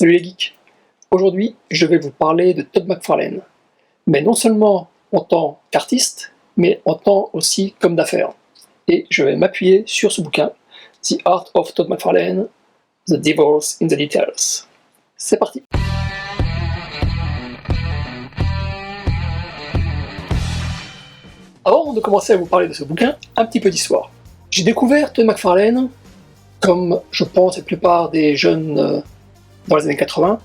Salut les geeks. Aujourd'hui, je vais vous parler de Todd McFarlane, mais non seulement en tant qu'artiste, mais en tant aussi qu'homme d'affaires. Et je vais m'appuyer sur ce bouquin, The Art of Todd McFarlane, The Devil's in the Details. C'est parti. Avant de commencer à vous parler de ce bouquin, un petit peu d'histoire. J'ai découvert Todd McFarlane, comme je pense la plupart des jeunes dans les années 80,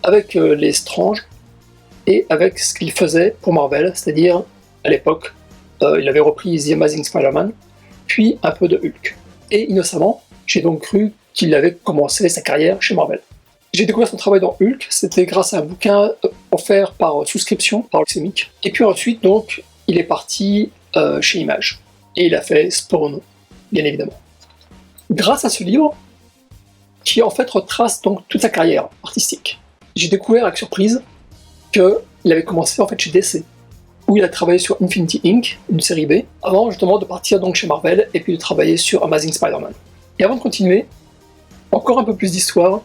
avec les Strange et avec ce qu'il faisait pour Marvel, c'est-à-dire à l'époque, il avait repris The Amazing Spider-Man, puis un peu de Hulk. Et innocemment, j'ai donc cru qu'il avait commencé sa carrière chez Marvel. J'ai découvert son travail dans Hulk, c'était grâce à un bouquin offert par souscription, par Oxemic. Et puis ensuite, donc, il est parti chez Image. Et il a fait Spawn, bien évidemment. Grâce à ce livre, qui en fait retrace donc toute sa carrière artistique, j'ai découvert avec surprise qu'il avait commencé en fait chez DC, où il a travaillé sur Infinity Inc., une série B, avant justement de partir donc chez Marvel et puis de travailler sur Amazing Spider-Man. Et avant de continuer, encore un peu plus d'histoire,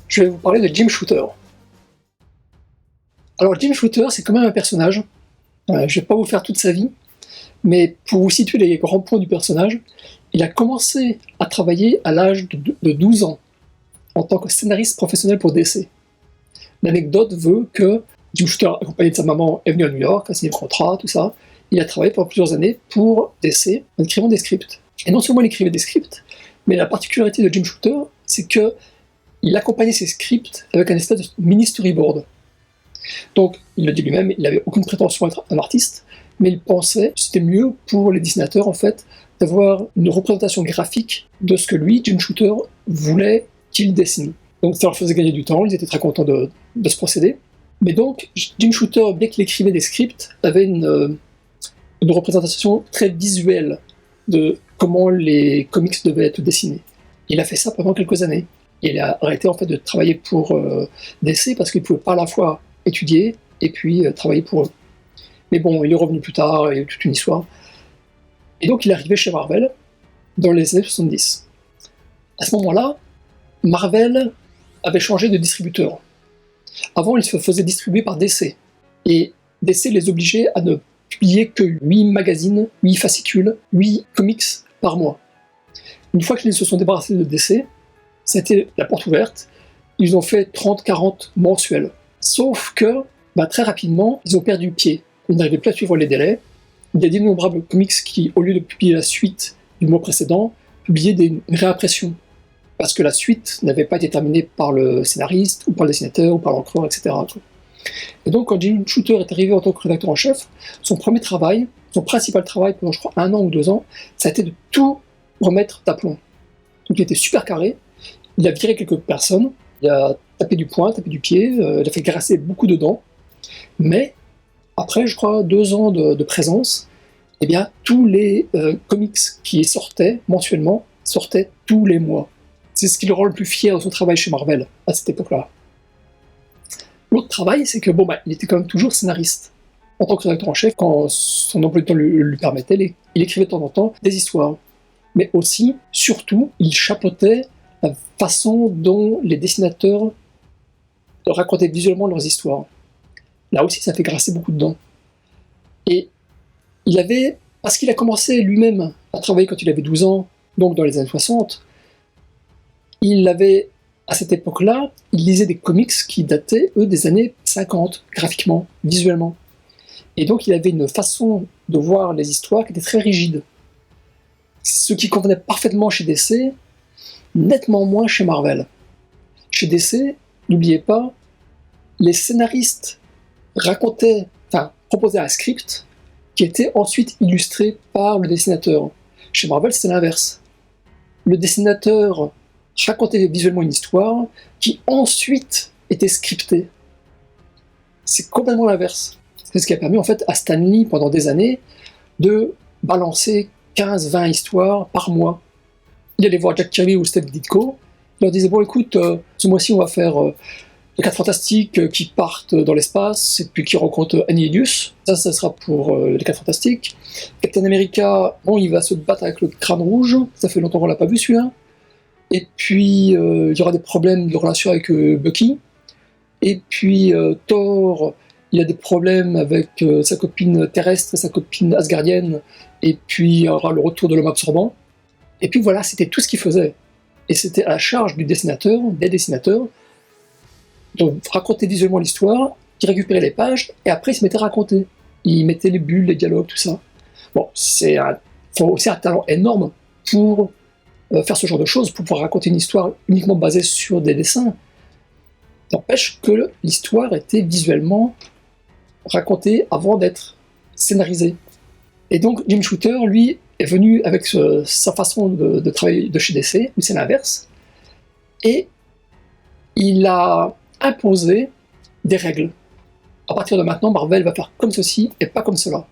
je vais vous parler de Jim Shooter. Alors Jim Shooter, c'est quand même un personnage, je ne vais pas vous faire toute sa vie, mais pour vous situer les grands points du personnage, il a commencé à travailler à l'âge de 12 ans, en tant que scénariste professionnel pour DC. L'anecdote veut que Jim Shooter, accompagné de sa maman, est venu à New York, a signé le contrat, tout ça. Il a travaillé pendant plusieurs années pour DC en écrivant des scripts. Et non seulement il écrivait des scripts, mais la particularité de Jim Shooter, c'est qu'il accompagnait ses scripts avec un espèce de mini storyboard. Donc, il le dit lui-même, il n'avait aucune prétention à être un artiste, mais il pensait que c'était mieux pour les dessinateurs, en fait, d'avoir une représentation graphique de ce que lui, Jim Shooter, voulait qu'il dessine. Donc ça leur faisait gagner du temps, ils étaient très contents de ce procédé. Mais donc, Jim Shooter, bien qu'il écrivait des scripts, avait une représentation très visuelle de comment les comics devaient être dessinés. Il a fait ça pendant quelques années. Et il a arrêté en fait de travailler pour DC parce qu'il ne pouvait pas à la fois étudier et puis travailler pour eux. Mais bon, il est revenu plus tard, il y a eu toute une histoire. Et donc il est arrivé chez Marvel dans les années 70. À ce moment-là, Marvel avait changé de distributeur. Avant, il se faisait distribuer par DC. Et DC les obligeait à ne publier que 8 magazines, 8 fascicules, 8 comics par mois. Une fois qu'ils se sont débarrassés de DC, ça a été la porte ouverte. Ils ont fait 30-40 mensuels. Sauf que, très rapidement, ils ont perdu pied. Ils n'arrivaient plus à suivre les délais. Il y a d'innombrables comics qui, au lieu de publier la suite du mois précédent, publiaient une réimpression. Parce que la suite n'avait pas été terminée par le scénariste, ou par le dessinateur, ou par l'encreur, etc. Et donc, quand Jim Shooter est arrivé en tant que rédacteur en chef, son premier travail, son principal travail pendant, je crois, 1 an ou 2 ans, ça a été de tout remettre d'aplomb. Donc, il était super carré, il a viré quelques personnes, il a tapé du poing, tapé du pied, il a fait graisser beaucoup de dents, mais après, je crois, 2 ans de présence, eh bien, tous les comics qui sortaient mensuellement sortaient tous les mois. C'est ce qui le rend le plus fier de son travail chez Marvel, à cette époque-là. L'autre travail, c'est que il était quand même toujours scénariste. En tant que rédacteur en chef, quand son emploi du temps lui permettait, il écrivait de temps en temps des histoires. Mais aussi, surtout, il chapeautait la façon dont les dessinateurs racontaient visuellement leurs histoires. Là aussi, ça fait grasser beaucoup de dents. Et parce qu'il a commencé lui-même à travailler quand il avait 12 ans, donc dans les années 60, il avait, à cette époque-là, il lisait des comics qui dataient, eux, des années 50, graphiquement, visuellement. Et donc il avait une façon de voir les histoires qui était très rigide. Ce qui convenait parfaitement chez DC, nettement moins chez Marvel. Chez DC, n'oubliez pas, les scénaristes proposaient un script qui était ensuite illustré par le dessinateur. Chez Marvel, c'est l'inverse. Le dessinateur racontait visuellement une histoire qui ensuite était scriptée. C'est complètement l'inverse. C'est ce qui a permis en fait à Stan Lee pendant des années de balancer 15-20 histoires par mois. Il allait voir Jack Kirby ou Steve Ditko, il leur disait bon écoute, ce mois-ci on va faire les 4 Fantastiques qui partent dans l'espace et puis qui rencontrent Annihilus, ça sera pour les 4 4 Captain America, bon il va se battre avec le Crâne Rouge, ça fait longtemps qu'on l'a pas vu celui-là. Et puis il y aura des problèmes de relation avec Bucky. Et puis Thor, il a des problèmes avec sa copine terrestre et sa copine asgardienne. Et puis il y aura le retour de l'homme absorbant. Et puis voilà, c'était tout ce qu'il faisait. Et c'était à la charge du dessinateur, des dessinateurs, de raconter visuellement l'histoire, qui récupérait les pages, et après il se mettait à raconter. Il mettait les bulles, les dialogues, tout ça. Bon, faut aussi un talent énorme pour faire ce genre de choses, pour pouvoir raconter une histoire uniquement basée sur des dessins. N'empêche que l'histoire était visuellement racontée avant d'être scénarisée. Et donc Jim Shooter, lui, est venu avec sa façon de travailler de chez DC, lui c'est l'inverse, et il a imposé des règles. À partir de maintenant, Marvel va faire comme ceci et pas comme cela.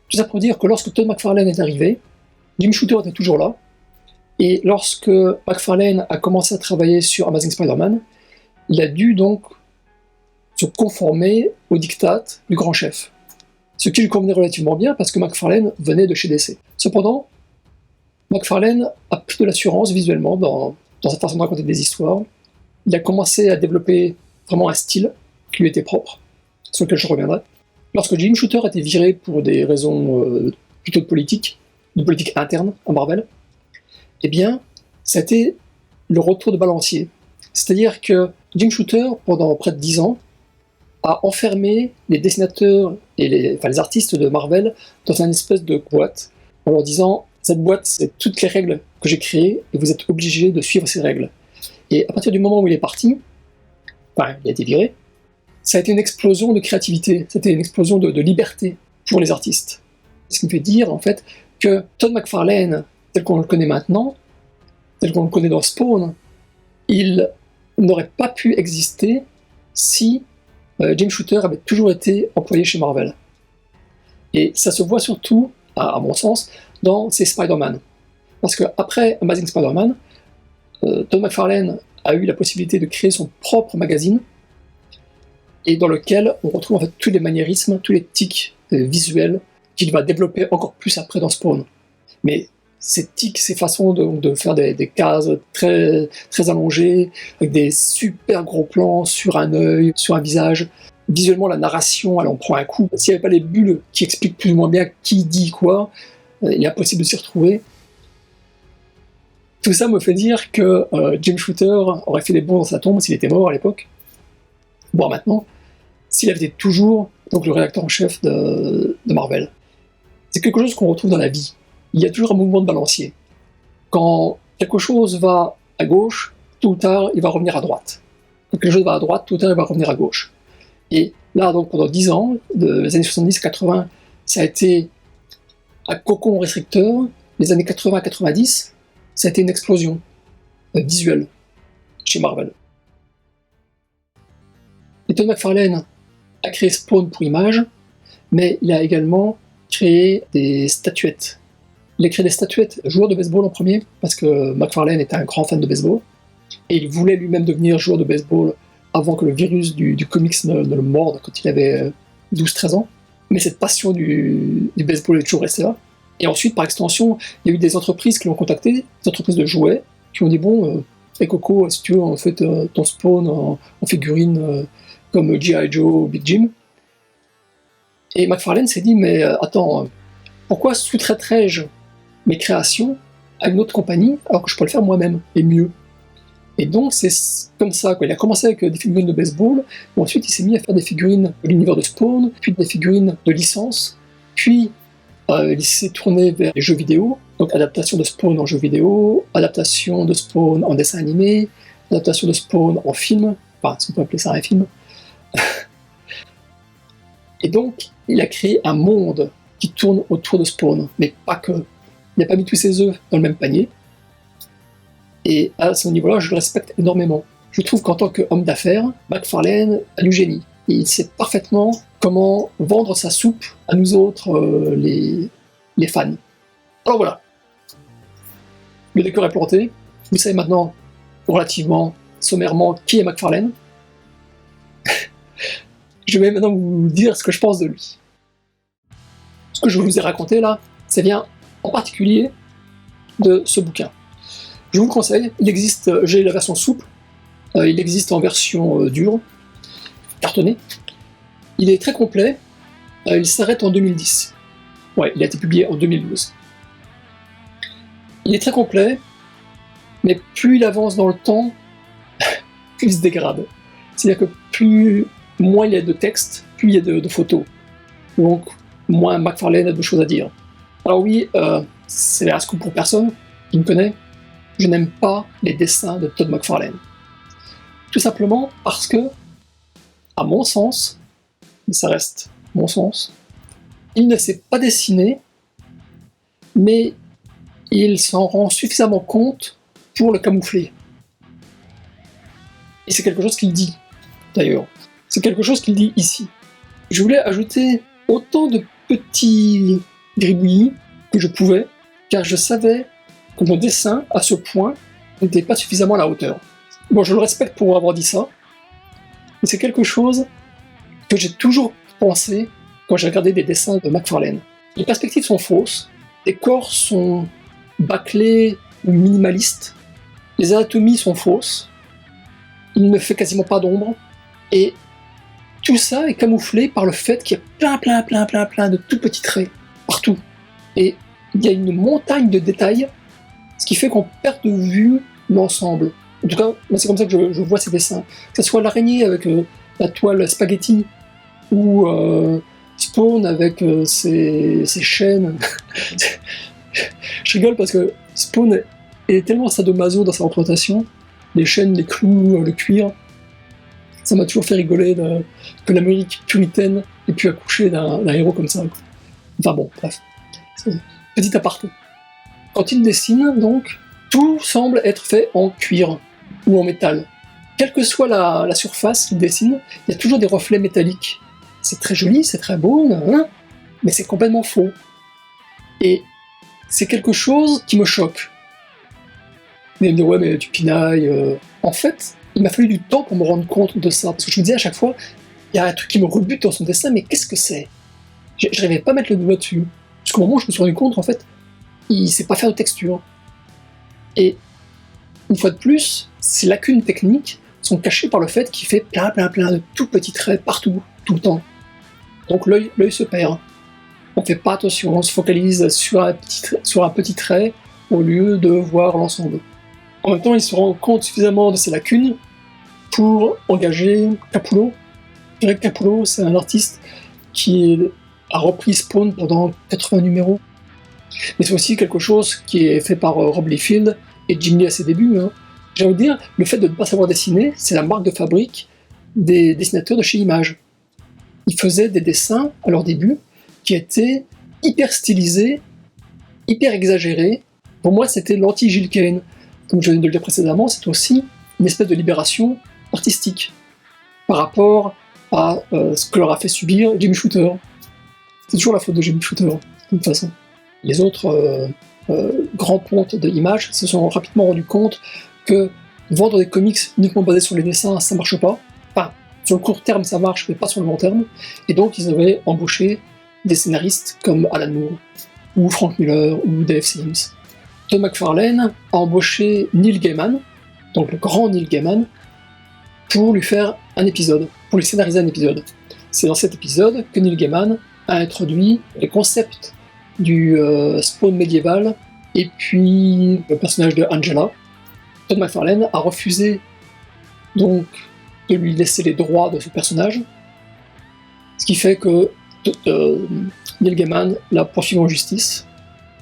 Tout ça pour dire que lorsque Todd McFarlane est arrivé, Jim Shooter était toujours là, et lorsque McFarlane a commencé à travailler sur Amazing Spider-Man, il a dû donc se conformer aux diktats du grand chef. Ce qui lui convenait relativement bien parce que McFarlane venait de chez DC. Cependant, McFarlane a pris de l'assurance visuellement dans sa façon de raconter des histoires. Il a commencé à développer vraiment un style qui lui était propre, sur lequel je reviendrai. Lorsque Jim Shooter a été viré pour des raisons plutôt de politique interne à Marvel, eh bien, c'était le retour de balancier. C'est-à-dire que Jim Shooter, pendant près de 10 ans, a enfermé les dessinateurs et les artistes de Marvel dans une espèce de boîte, en leur disant « cette boîte, c'est toutes les règles que j'ai créées, et vous êtes obligés de suivre ces règles ». Et à partir du moment où il est parti, enfin, il a été viré, ça a été une explosion de créativité, c'était une explosion de liberté pour les artistes. Ce qui me fait dire, en fait, que Todd McFarlane, tel qu'on le connaît maintenant, tel qu'on le connaît dans Spawn, il n'aurait pas pu exister si Jim Shooter avait toujours été employé chez Marvel. Et ça se voit surtout, à mon sens, dans ses Spider-Man. Parce qu'après Amazing Spider-Man, Todd McFarlane a eu la possibilité de créer son propre magazine, et dans lequel on retrouve en fait tous les maniérismes, tous les tics visuels qu'il va développer encore plus après dans Spawn. Mais ces tics, ces façons de faire des cases très, très allongées, avec des super gros plans sur un œil, sur un visage. Visuellement, la narration, elle en prend un coup. S'il n'y avait pas les bulles qui expliquent plus ou moins bien qui dit quoi, il est impossible de s'y retrouver. Tout ça me fait dire que Jim Shooter aurait fait les bons dans sa tombe s'il était mort à l'époque, voire maintenant, s'il avait été toujours donc, le rédacteur en chef de Marvel. C'est quelque chose qu'on retrouve dans la vie. Il y a toujours un mouvement de balancier. Quand quelque chose va à gauche, tôt ou tard, il va revenir à droite. Quand quelque chose va à droite, tôt ou tard, il va revenir à gauche. Et là, donc, pendant 10 ans, des années 70 à 80, ça a été un cocon restricteur. Les années 80 à 90, ça a été une explosion visuelle chez Marvel. Et Todd McFarlane a créé Spawn pour Image, mais il a également créé des statuettes. Il a créé des statuettes joueurs de baseball en premier, parce que McFarlane était un grand fan de baseball, et il voulait lui-même devenir joueur de baseball avant que le virus du comics ne le morde quand il avait 12-13 ans. Mais cette passion du baseball est toujours restée là. Et ensuite, par extension, il y a eu des entreprises qui l'ont contacté, des entreprises de jouets, qui ont dit « Bon, hey Coco, si tu veux, on fait ton Spawn en figurine comme G.I. Joe ou Big Jim ». Et McFarlane s'est dit « Mais attends, pourquoi sous-traiterais-je mes créations à une autre compagnie alors que je peux le faire moi-même, et mieux ?» Et donc c'est comme ça, quoi. Il a commencé avec des figurines de baseball, et ensuite il s'est mis à faire des figurines de l'univers de Spawn, puis des figurines de licence, puis il s'est tourné vers les jeux vidéo, donc adaptation de Spawn en jeux vidéo, adaptation de Spawn en dessin animé, adaptation de Spawn en film, enfin si on peut appeler ça un film. Et donc il a créé un monde qui tourne autour de Spawn, mais pas que. Il n'a pas mis tous ses œufs dans le même panier. Et à ce niveau-là, je le respecte énormément. Je trouve qu'en tant qu'homme d'affaires, McFarlane a du génie. Et il sait parfaitement comment vendre sa soupe à nous autres, les fans. Alors voilà. Le décor est planté. Vous savez maintenant, relativement sommairement, qui est McFarlane. Je vais maintenant vous dire ce que je pense de lui. Ce que je vous ai raconté là, ça vient en particulier de ce bouquin. Je vous le conseille, il existe, j'ai la version souple, il existe en version dure, cartonnée. Il est très complet, il s'arrête en 2010. Ouais, il a été publié en 2012. Il est très complet, mais plus il avance dans le temps, plus il se dégrade. C'est-à-dire que moins il y a de texte, plus il y a de photos. Donc, moins McFarlane a de choses à dire. Alors oui, c'est un scoop pour personne qui me connaît, je n'aime pas les dessins de Todd McFarlane. Tout simplement parce que, à mon sens, mais ça reste mon sens, il ne sait pas dessiner, mais il s'en rend suffisamment compte pour le camoufler. Et c'est quelque chose qu'il dit, d'ailleurs. C'est quelque chose qu'il dit ici. Je voulais ajouter autant de petits gribouillis que je pouvais, car je savais que mon dessin, à ce point, n'était pas suffisamment à la hauteur. Bon, je le respecte pour avoir dit ça, mais c'est quelque chose que j'ai toujours pensé quand j'ai regardé des dessins de McFarlane. Les perspectives sont fausses, les corps sont bâclés ou minimalistes, les anatomies sont fausses, il ne fait quasiment pas d'ombre, et tout ça est camouflé par le fait qu'il y a plein de tout petits traits partout. Et il y a une montagne de détails, ce qui fait qu'on perd de vue l'ensemble. En tout cas, c'est comme ça que je vois ces dessins. Que ce soit l'araignée avec la toile spaghetti, ou Spawn avec ses chaînes. Je rigole parce que Spawn est tellement sadomaso dans sa représentation, les chaînes, les clous, le cuir. Ça m'a toujours fait rigoler que l'Amérique puritaine ait pu accoucher d'un héros comme ça. Enfin bon, bref. Petit aparté. Quand il dessine, donc, tout semble être fait en cuir ou en métal. Quelle que soit la surface qu'il dessine, il y a toujours des reflets métalliques. C'est très joli, c'est très beau, mais c'est complètement faux. Et c'est quelque chose qui me choque. Mais il me dit, ouais, mais tu pinailles. En fait, il m'a fallu du temps pour me rendre compte de ça. Parce que je me disais à chaque fois, il y a un truc qui me rebute dans son dessin, mais qu'est-ce que c'est? Je n'arrivais pas à mettre le doigt dessus. Jusqu'au moment où je me suis rendu compte, en fait, il ne sait pas faire de texture. Et une fois de plus, ces lacunes techniques sont cachées par le fait qu'il fait plein de tout petits traits partout, tout le temps. Donc l'œil se perd. On ne fait pas attention, on se focalise sur un petit trait au lieu de voir l'ensemble. En même temps, il se rend compte suffisamment de ces lacunes pour engager Capullo. Greg Capullo, c'est un artiste qui a repris Spawn pendant 80 numéros. Mais c'est aussi quelque chose qui est fait par Rob Liefeld et Jim Lee à ses débuts. J'ai envie de dire, le fait de ne pas savoir dessiner, c'est la marque de fabrique des dessinateurs de chez Image. Ils faisaient des dessins, à leur début, qui étaient hyper stylisés, hyper exagérés. Pour moi, c'était l'anti-Gil Kane. Comme je viens de le dire précédemment, c'est aussi une espèce de libération artistique par rapport à ce que leur a fait subir Jimmy Shooter. C'est toujours la faute de Jimmy Shooter, de toute façon. Les autres grands pontes de Image se sont rapidement rendus compte que vendre des comics uniquement basés sur les dessins, ça marche pas. Enfin, sur le court terme, ça marche, mais pas sur le long terme. Et donc, ils avaient embauché des scénaristes comme Alan Moore, ou Frank Miller, ou Dave Sims. Todd McFarlane a embauché Neil Gaiman, donc le grand Neil Gaiman, pour lui faire un épisode, pour lui scénariser un épisode. C'est dans cet épisode que Neil Gaiman a introduit les concepts du Spawn médiéval et puis le personnage de Angela. Todd McFarlane a refusé donc de lui laisser les droits de ce personnage, ce qui fait que Neil Gaiman l'a poursuivi en justice.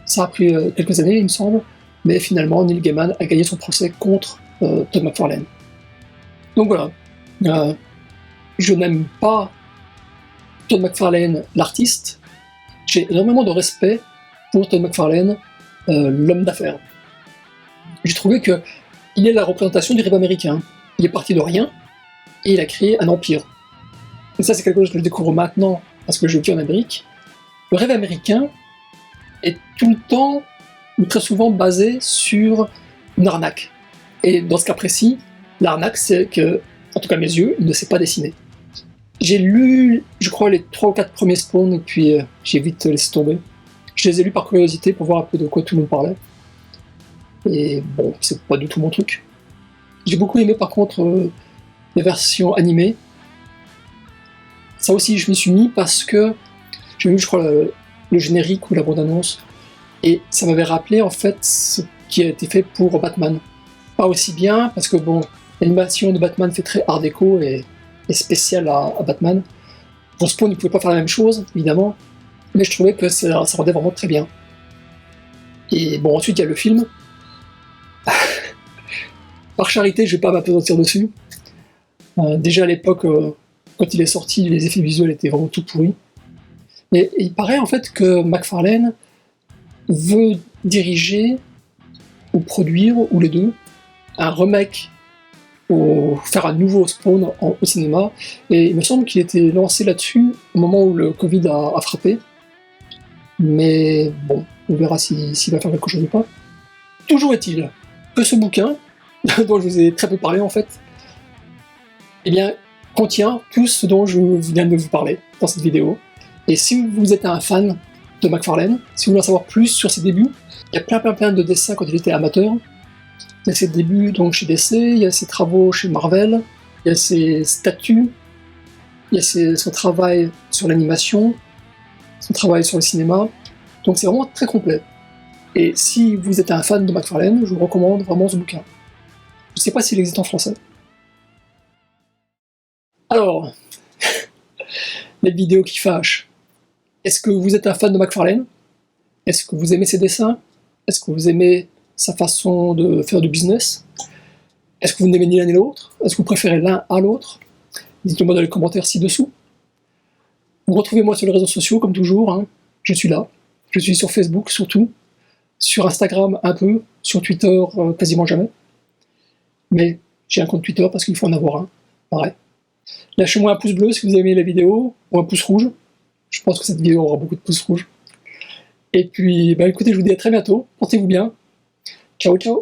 Ça a pris quelques années, il me semble, mais finalement Neil Gaiman a gagné son procès contre Todd McFarlane. Donc voilà, je n'aime pas Todd McFarlane l'artiste, j'ai énormément de respect pour Todd McFarlane, l'homme d'affaires. J'ai trouvé qu'il est la représentation du rêve américain. Il est parti de rien, et il a créé un empire. Et ça, c'est quelque chose que je découvre maintenant, parce que je vis en Amérique. Le rêve américain est tout le temps, ou très souvent, basé sur une arnaque. Et dans ce cas précis, l'arnaque, c'est que, en tout cas à mes yeux, il ne sait pas dessiner. J'ai lu, je crois, les 3 ou 4 premiers Spawn, et puis j'ai vite laissé tomber. Je les ai lus par curiosité pour voir un peu de quoi tout le monde parlait. Et bon, c'est pas du tout mon truc. J'ai beaucoup aimé par contre les versions animées. Ça aussi, je m'y suis mis parce que j'ai vu, je crois, le générique ou la bande-annonce, et ça m'avait rappelé en fait ce qui a été fait pour Batman. Pas aussi bien, parce que bon, l'animation de Batman fait très art déco et spéciale à Batman. Pour Spawn, il pouvait pas faire la même chose, évidemment, mais je trouvais que ça rendait vraiment très bien. Et bon, ensuite il y a le film. Par charité, je vais pas m'apesantir dessus. Déjà à l'époque, quand il est sorti, les effets visuels étaient vraiment tout pourris. Mais il paraît en fait que McFarlane veut diriger ou produire, ou les deux, un remake ou faire un nouveau Spawn au cinéma, et il me semble qu'il était lancé là-dessus au moment où le Covid a frappé. Mais bon, on verra s'il va faire quelque chose ou pas. Toujours est-il que ce bouquin, dont je vous ai très peu parlé en fait, eh bien, contient tout ce dont je viens de vous parler dans cette vidéo. Et si vous êtes un fan de McFarlane, si vous voulez en savoir plus sur ses débuts, il y a plein de dessins quand il était amateur. Il y a ses débuts donc chez DC, il y a ses travaux chez Marvel, il y a ses statuts, il y a son travail sur l'animation, son travail sur le cinéma. Donc c'est vraiment très complet. Et si vous êtes un fan de McFarlane, je vous recommande vraiment ce bouquin. Je ne sais pas s'il existe en français. Alors, les vidéos qui fâchent. Est-ce que vous êtes un fan de McFarlane? Est-ce que vous aimez ses dessins? Est-ce que vous aimez sa façon de faire du business? Est-ce que vous n'aimez ni l'un ni l'autre? Est-ce que vous préférez l'un à l'autre? Dites-le moi dans les commentaires ci-dessous. Vous retrouvez-moi sur les réseaux sociaux, comme toujours, hein. Je suis là. Je suis sur Facebook, surtout. Sur Instagram, un peu. Sur Twitter, quasiment jamais. Mais j'ai un compte Twitter parce qu'il faut en avoir un. Pareil. Lâchez-moi un pouce bleu si vous aimez la vidéo, ou un pouce rouge. Je pense que cette vidéo aura beaucoup de pouces rouges. Et puis, bah écoutez, je vous dis à très bientôt. Portez-vous bien. Ciao, ciao.